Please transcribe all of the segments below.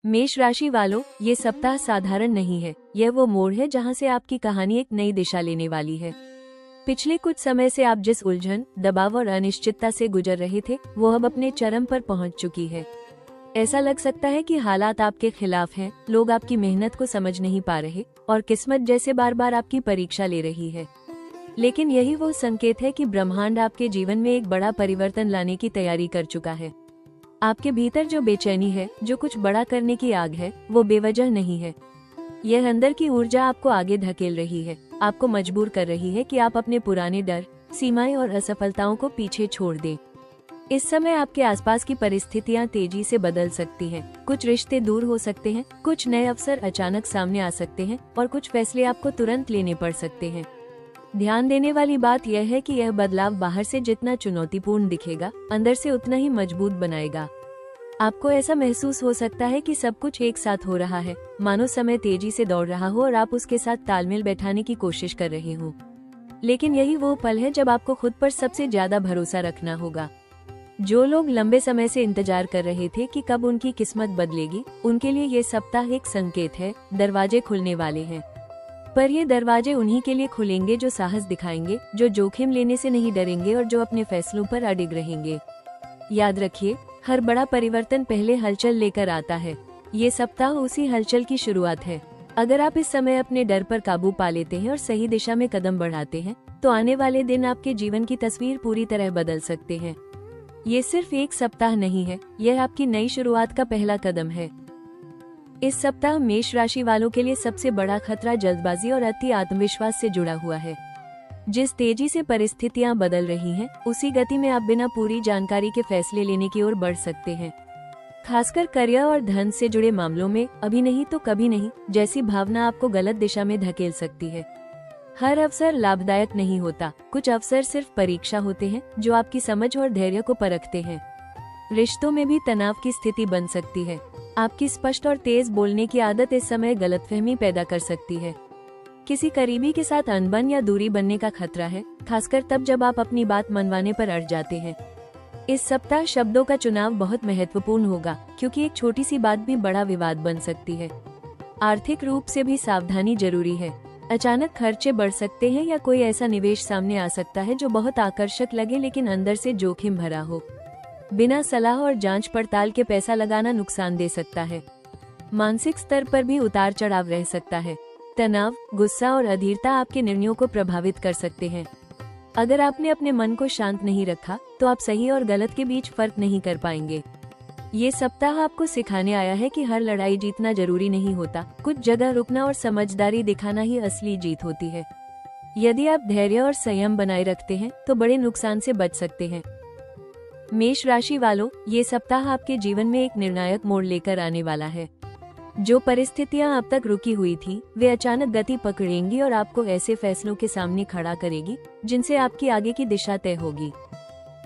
मेष राशि वालों, ये सप्ताह साधारण नहीं है। यह वो मोड़ है जहां से आपकी कहानी एक नई दिशा लेने वाली है। पिछले कुछ समय से आप जिस उलझन, दबाव और अनिश्चितता से गुजर रहे थे, वो अब अपने चरम पर पहुंच चुकी है। ऐसा लग सकता है कि हालात आपके खिलाफ हैं, लोग आपकी मेहनत को समझ नहीं पा रहे और किस्मत जैसे बार बार आपकी परीक्षा ले रही है। लेकिन यही वो संकेत है कि ब्रह्मांड आपके जीवन में एक बड़ा परिवर्तन लाने की तैयारी कर चुका है। आपके भीतर जो बेचैनी है, जो कुछ बड़ा करने की आग है, वो बेवजह नहीं है। यह अंदर की ऊर्जा आपको आगे धकेल रही है, आपको मजबूर कर रही है कि आप अपने पुराने डर, सीमाएं और असफलताओं को पीछे छोड़ दें। इस समय आपके आसपास की परिस्थितियां तेजी से बदल सकती हैं। कुछ रिश्ते दूर हो सकते हैं, कुछ नए अवसर अचानक सामने आ सकते हैं और कुछ फैसले आपको तुरंत लेने पड़ सकते हैं। ध्यान देने वाली बात यह है कि यह बदलाव बाहर से जितना चुनौतीपूर्ण दिखेगा, अंदर से उतना ही मजबूत बनाएगा। आपको ऐसा महसूस हो सकता है कि सब कुछ एक साथ हो रहा है, मानो समय तेजी से दौड़ रहा हो और आप उसके साथ तालमेल बैठाने की कोशिश कर रहे हो। लेकिन यही वो पल है जब आपको खुद पर सबसे ज्यादा भरोसा रखना होगा। जो लोग लंबे समय से इंतजार कर रहे थे कि कब उनकी किस्मत बदलेगी, उनके लिए ये सप्ताह एक संकेत है, दरवाजे खुलने वाले हैं। पर ये दरवाजे उन्हीं के लिए खुलेंगे जो साहस दिखाएंगे, जो जोखिम लेने से नहीं डरेंगे और जो अपने फैसलों पर अडिग रहेंगे। याद रखिए, हर बड़ा परिवर्तन पहले हलचल लेकर आता है। ये सप्ताह उसी हलचल की शुरुआत है। अगर आप इस समय अपने डर पर काबू पा लेते हैं और सही दिशा में कदम बढ़ाते हैं, तो आने वाले दिन आपके जीवन की तस्वीर पूरी तरह बदल सकते हैं। ये सिर्फ एक सप्ताह नहीं है, यह आपकी नई शुरुआत का पहला कदम है। इस सप्ताह मेष राशि वालों के लिए सबसे बड़ा खतरा जल्दबाजी और अति आत्मविश्वास से जुड़ा हुआ है। जिस तेजी से परिस्थितियां बदल रही हैं, उसी गति में आप बिना पूरी जानकारी के फैसले लेने की ओर बढ़ सकते हैं। खासकर करियर और धन से जुड़े मामलों में अभी नहीं तो कभी नहीं जैसी भावना आपको गलत दिशा में धकेल सकती है। हर अवसर लाभदायक नहीं होता, कुछ अवसर सिर्फ परीक्षा होते हैं जो आपकी समझ और धैर्य को परखते हैं। रिश्तों में भी तनाव की स्थिति बन सकती है। आपकी स्पष्ट और तेज बोलने की आदत इस समय गलतफहमी पैदा कर सकती है। किसी करीबी के साथ अनबन या दूरी बनने का खतरा है, खासकर तब जब आप अपनी बात मनवाने पर अड़ जाते हैं। इस सप्ताह शब्दों का चुनाव बहुत महत्वपूर्ण होगा, क्योंकि एक छोटी सी बात भी बड़ा विवाद बन सकती है। आर्थिक रूप से भी सावधानी जरूरी है। अचानक खर्चे बढ़ सकते हैं या कोई ऐसा निवेश सामने आ सकता है जो बहुत आकर्षक लगे लेकिन अंदर से जोखिम भरा हो। बिना सलाह और जांच पड़ताल के पैसा लगाना नुकसान दे सकता है। मानसिक स्तर पर भी उतार चढ़ाव रह सकता है। तनाव, गुस्सा और अधीरता आपके निर्णयों को प्रभावित कर सकते हैं। अगर आपने अपने मन को शांत नहीं रखा, तो आप सही और गलत के बीच फर्क नहीं कर पाएंगे। ये सप्ताह आपको सिखाने आया है कि हर लड़ाई जीतना जरूरी नहीं होता, कुछ जगह रुकना और समझदारी दिखाना ही असली जीत होती है। यदि आप धैर्य और संयम बनाए रखते हैं, तो बड़े नुकसान से बच सकते हैं। मेष राशि वालों, ये सप्ताह आपके जीवन में एक निर्णायक मोड़ लेकर आने वाला है। जो परिस्थितियां अब तक रुकी हुई थी, वे अचानक गति पकड़ेंगी और आपको ऐसे फैसलों के सामने खड़ा करेगी जिनसे आपकी आगे की दिशा तय होगी।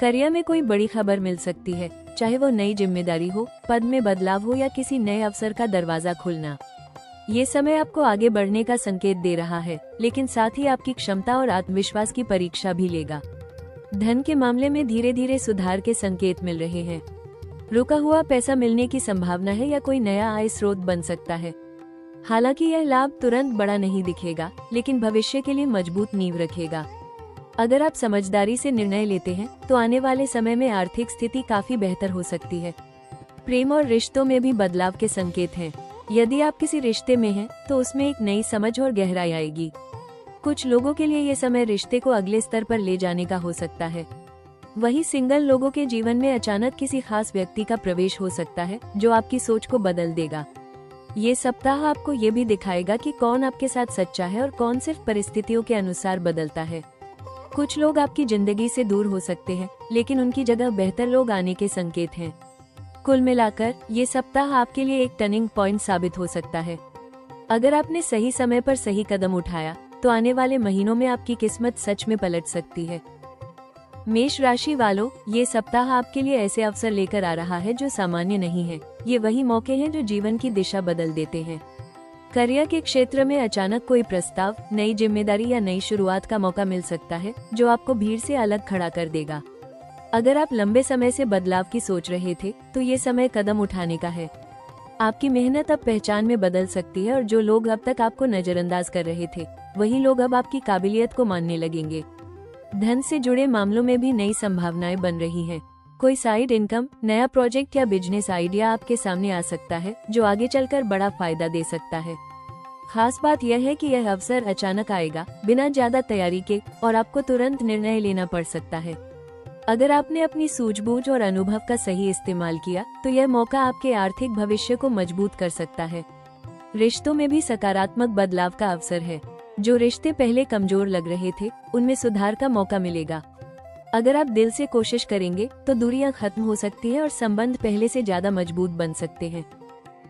करियर में कोई बड़ी खबर मिल सकती है, चाहे वो नई जिम्मेदारी हो, पद में बदलाव हो या किसी नए अवसर का दरवाजा खुलना। ये समय आपको आगे बढ़ने का संकेत दे रहा है, लेकिन साथ ही आपकी क्षमता और आत्मविश्वास की परीक्षा भी लेगा। धन के मामले में धीरे धीरे सुधार के संकेत मिल रहे हैं। रुका हुआ पैसा मिलने की संभावना है या कोई नया आय स्रोत बन सकता है। हालांकि यह लाभ तुरंत बड़ा नहीं दिखेगा, लेकिन भविष्य के लिए मजबूत नींव रखेगा। अगर आप समझदारी से निर्णय लेते हैं, तो आने वाले समय में आर्थिक स्थिति काफी बेहतर हो सकती है। प्रेम और रिश्तों में भी बदलाव के संकेत हैं। यदि आप किसी रिश्ते में हैं, तो उसमें एक नई समझ और गहराई आएगी। कुछ लोगों के लिए ये समय रिश्ते को अगले स्तर पर ले जाने का हो सकता है। वहीं सिंगल लोगों के जीवन में अचानक किसी खास व्यक्ति का प्रवेश हो सकता है, जो आपकी सोच को बदल देगा। ये सप्ताह आपको ये भी दिखाएगा कि कौन आपके साथ सच्चा है और कौन सिर्फ परिस्थितियों के अनुसार बदलता है। कुछ लोग आपकी जिंदगी से दूर हो सकते हैं, लेकिन उनकी जगह बेहतर लोग आने के संकेत हैं। कुल मिलाकर ये सप्ताह आपके लिए एक टर्निंग पॉइंट साबित हो सकता है। अगर आपने सही समय पर सही कदम उठाया, तो आने वाले महीनों में आपकी किस्मत सच में पलट सकती है। मेष राशि वालों, ये सप्ताह आपके लिए ऐसे अवसर लेकर आ रहा है जो सामान्य नहीं है। ये वही मौके हैं जो जीवन की दिशा बदल देते हैं। करियर के क्षेत्र में अचानक कोई प्रस्ताव, नई जिम्मेदारी या नई शुरुआत का मौका मिल सकता है, जो आपको भीड़ से अलग खड़ा कर देगा। अगर आप लंबे समय से बदलाव की सोच रहे थे, तो ये समय कदम उठाने का है। आपकी मेहनत अब पहचान में बदल सकती है और जो लोग अब तक आपको नजरअंदाज कर रहे थे, वही लोग अब आपकी काबिलियत को मानने लगेंगे। धन से जुड़े मामलों में भी नई संभावनाएं बन रही हैं। कोई साइड इनकम, नया प्रोजेक्ट या बिजनेस आइडिया आपके सामने आ सकता है, जो आगे चलकर बड़ा फायदा दे सकता है। खास बात यह है कि यह अवसर अचानक आएगा, बिना ज्यादा तैयारी के, और आपको तुरंत निर्णय लेना पड़ सकता है। अगर आपने अपनी सूझबूझ और अनुभव का सही इस्तेमाल किया, तो यह मौका आपके आर्थिक भविष्य को मजबूत कर सकता है। रिश्तों में भी सकारात्मक बदलाव का अवसर है। जो रिश्ते पहले कमजोर लग रहे थे, उनमें सुधार का मौका मिलेगा। अगर आप दिल से कोशिश करेंगे, तो दूरियां खत्म हो सकती है और संबंध पहले से ज्यादा मजबूत बन सकते हैं।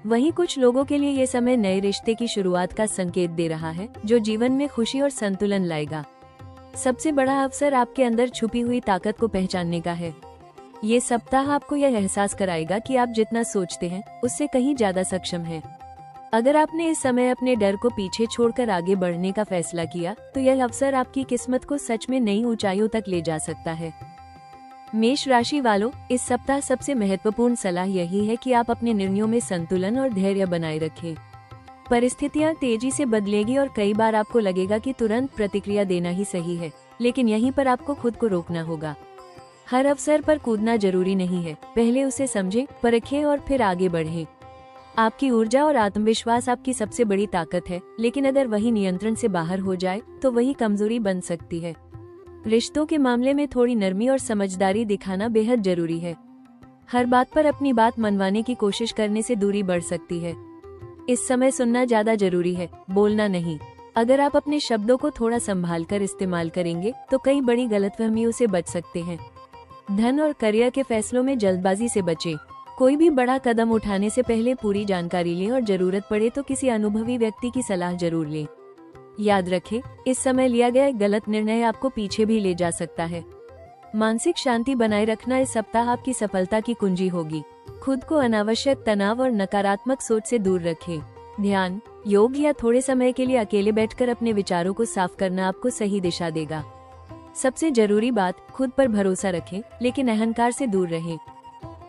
वहीं कुछ लोगों के लिए ये समय नए रिश्ते की शुरुआत का संकेत दे रहा है, जो जीवन में खुशी और संतुलन लाएगा। सबसे बड़ा अवसर आपके अंदर छुपी हुई ताकत को पहचानने का है। ये सप्ताह आपको यह एहसास कराएगा कि आप जितना सोचते हैं, उससे कहीं ज्यादा सक्षम हैं। अगर आपने इस समय अपने डर को पीछे छोड़कर आगे बढ़ने का फैसला किया, तो यह अवसर आपकी किस्मत को सच में नई ऊंचाइयों तक ले जा सकता है। मेष राशि वालों, इस सप्ताह सबसे महत्वपूर्ण सलाह यही है कि आप अपने निर्णयों में संतुलन और धैर्य बनाए रखें। परिस्थितियां तेजी से बदलेगी और कई बार आपको लगेगा कि तुरंत प्रतिक्रिया देना ही सही है, लेकिन यहीं पर आपको खुद को रोकना होगा। हर अवसर पर कूदना जरूरी नहीं है, पहले उसे समझें, परखें और फिर आगे बढ़ें। आपकी ऊर्जा और आत्मविश्वास आपकी सबसे बड़ी ताकत है, लेकिन अगर वही नियंत्रण से बाहर हो जाए, तो वही कमजोरी बन सकती है। रिश्तों के मामले में थोड़ी नरमी और समझदारी दिखाना बेहद जरूरी है। हर बात पर अपनी बात मनवाने की कोशिश करने से दूरी बढ़ सकती है। इस समय सुनना ज्यादा जरूरी है, बोलना नहीं। अगर आप अपने शब्दों को थोड़ा संभाल कर इस्तेमाल करेंगे, तो कई बड़ी गलतफहमियों से बच सकते हैं। धन और करियर के फैसलों में जल्दबाजी से बचें। कोई भी बड़ा कदम उठाने से पहले पूरी जानकारी लें और जरूरत पड़े तो किसी अनुभवी व्यक्ति की सलाह जरूर लें। याद रखें, इस समय लिया गया गलत निर्णय आपको पीछे भी ले जा सकता है। मानसिक शांति बनाए रखना इस सप्ताह आपकी सफलता की कुंजी होगी। खुद को अनावश्यक तनाव और नकारात्मक सोच से दूर रखें। ध्यान, योग या थोड़े समय के लिए अकेले बैठकर अपने विचारों को साफ करना आपको सही दिशा देगा। सबसे जरूरी बात, खुद पर भरोसा रखें, लेकिन अहंकार से दूर रहें।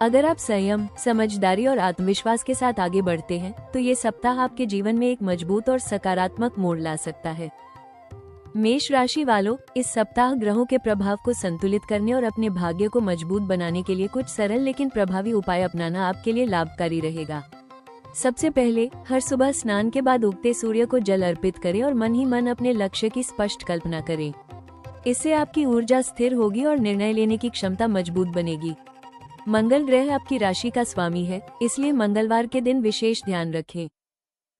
अगर आप संयम, समझदारी और आत्मविश्वास के साथ आगे बढ़ते हैं, तो ये सप्ताह आपके जीवन में एक मजबूत और सकारात्मक मोड़ ला सकता है। मेष राशि वालों, इस सप्ताह ग्रहों के प्रभाव को संतुलित करने और अपने भाग्य को मजबूत बनाने के लिए कुछ सरल लेकिन प्रभावी उपाय अपनाना आपके लिए लाभकारी रहेगा। सबसे पहले, हर सुबह स्नान के बाद उगते सूर्य को जल अर्पित करें और मन ही मन अपने लक्ष्य की स्पष्ट कल्पना करें। इससे आपकी ऊर्जा स्थिर होगी और निर्णय लेने की क्षमता मजबूत बनेगी। मंगल ग्रह आपकी राशि का स्वामी है, इसलिए मंगलवार के दिन विशेष ध्यान रखें।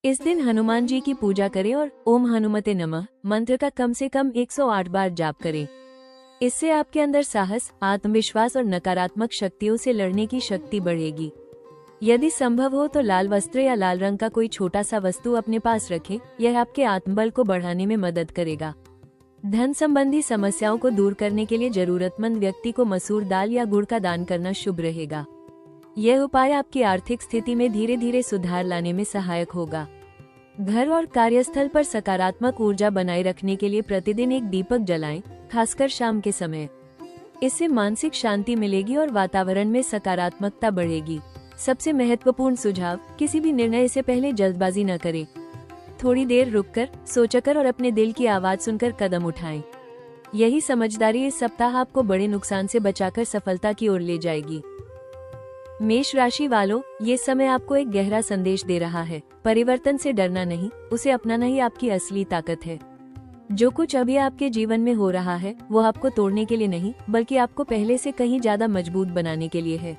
इस दिन हनुमान जी की पूजा करें और ओम हनुमते नमः मंत्र का कम से कम 108 बार जाप करें। इससे आपके अंदर साहस, आत्मविश्वास और नकारात्मक शक्तियों से लड़ने की शक्ति बढ़ेगी। यदि संभव हो तो लाल वस्त्र या लाल रंग का कोई छोटा सा वस्तु अपने पास रखें, यह आपके आत्मबल को बढ़ाने में मदद करेगा। धन संबंधी समस्याओं को दूर करने के लिए जरूरतमंद व्यक्ति को मसूर दाल या गुड़ का दान करना शुभ रहेगा। यह उपाय आपकी आर्थिक स्थिति में धीरे धीरे सुधार लाने में सहायक होगा। घर और कार्यस्थल पर सकारात्मक ऊर्जा बनाए रखने के लिए प्रतिदिन एक दीपक जलाएं, खासकर शाम के समय। इससे मानसिक शांति मिलेगी और वातावरण में सकारात्मकता बढ़ेगी। सबसे महत्वपूर्ण सुझाव, किसी भी निर्णय से पहले जल्दबाजी न करें। थोड़ी देर रुककर, सोचकर और अपने दिल की आवाज सुनकर कदम उठाएं। यही समझदारी इस सप्ताह आपको बड़े नुकसान से बचाकर सफलता की ओर ले जाएगी। मेष राशि वालों, ये समय आपको एक गहरा संदेश दे रहा है। परिवर्तन से डरना नहीं, उसे अपनाना ही आपकी असली ताकत है। जो कुछ अभी आपके जीवन में हो रहा है, वो आपको तोड़ने के लिए नहीं, बल्कि आपको पहले से कहीं ज्यादा मजबूत बनाने के लिए है।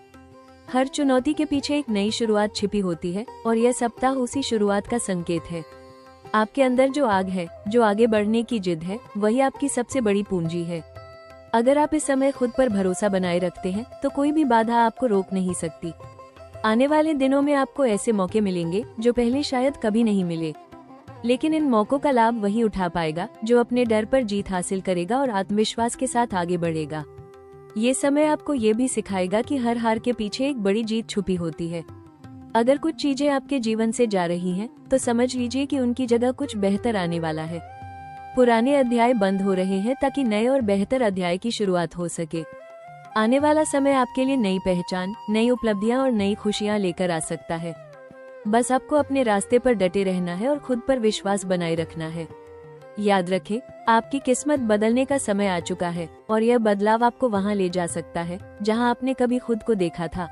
हर चुनौती के पीछे एक नई शुरुआत छिपी होती है, और यह सप्ताह उसी शुरुआत का संकेत है। आपके अंदर जो आग है, जो आगे बढ़ने की जिद है, वही आपकी सबसे बड़ी पूंजी है। अगर आप इस समय खुद पर भरोसा बनाए रखते हैं, तो कोई भी बाधा आपको रोक नहीं सकती। आने वाले दिनों में आपको ऐसे मौके मिलेंगे जो पहले शायद कभी नहीं मिले, लेकिन इन मौकों का लाभ वही उठा पाएगा जो अपने डर पर जीत हासिल करेगा और आत्मविश्वास के साथ आगे बढ़ेगा। ये समय आपको ये भी सिखाएगा कि हर हार के पीछे एक बड़ी जीत छुपी होती है। अगर कुछ चीजें आपके जीवन से जा रही हैं, तो समझ लीजिए कि उनकी जगह कुछ बेहतर आने वाला है। पुराने अध्याय बंद हो रहे हैं ताकि नए और बेहतर अध्याय की शुरुआत हो सके। आने वाला समय आपके लिए नई पहचान, नई उपलब्धियां और नई खुशियां लेकर आ सकता है। बस आपको अपने रास्ते पर डटे रहना है और खुद पर विश्वास बनाए रखना है। याद रखें, आपकी किस्मत बदलने का समय आ चुका है और यह बदलाव आपको वहां ले जा सकता है जहां आपने कभी खुद को देखा था।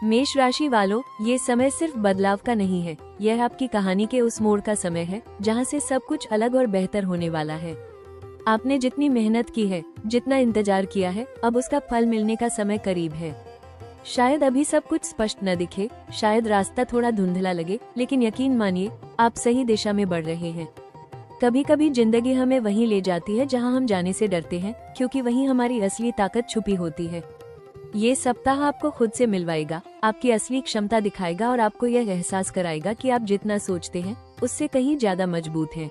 मेष राशि वालों, ये समय सिर्फ बदलाव का नहीं है, यह आपकी कहानी के उस मोड़ का समय है जहां से सब कुछ अलग और बेहतर होने वाला है। आपने जितनी मेहनत की है, जितना इंतजार किया है, अब उसका फल मिलने का समय करीब है। शायद अभी सब कुछ स्पष्ट न दिखे, शायद रास्ता थोड़ा धुंधला लगे, लेकिन यकीन मानिए, आप सही दिशा में बढ़ रहे हैं। कभी कभी जिंदगी हमें वहीं ले जाती है जहां हम जाने से डरते हैं, क्योंकि वहीं हमारी असली ताकत छुपी होती है। ये सप्ताह आपको खुद से मिलवाएगा, आपकी असली क्षमता दिखाएगा और आपको यह एहसास कराएगा कि आप जितना सोचते हैं उससे कहीं ज्यादा मजबूत हैं।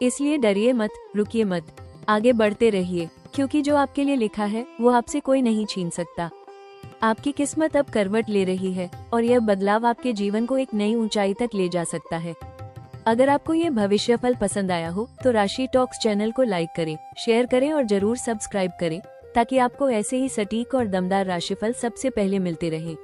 इसलिए डरिए मत, रुकिए मत, आगे बढ़ते रहिए, क्योंकि जो आपके लिए लिखा है वो आपसे कोई नहीं छीन सकता। आपकी किस्मत अब करवट ले रही है और यह बदलाव आपके जीवन को एक नई ऊंचाई तक ले जा सकता है। अगर आपको ये भविष्यफल पसंद आया हो तो राशि टॉक्स चैनल को लाइक करें, शेयर करें और जरूर सब्सक्राइब करें, ताकि आपको ऐसे ही सटीक और दमदार राशिफल सबसे पहले मिलते रहें।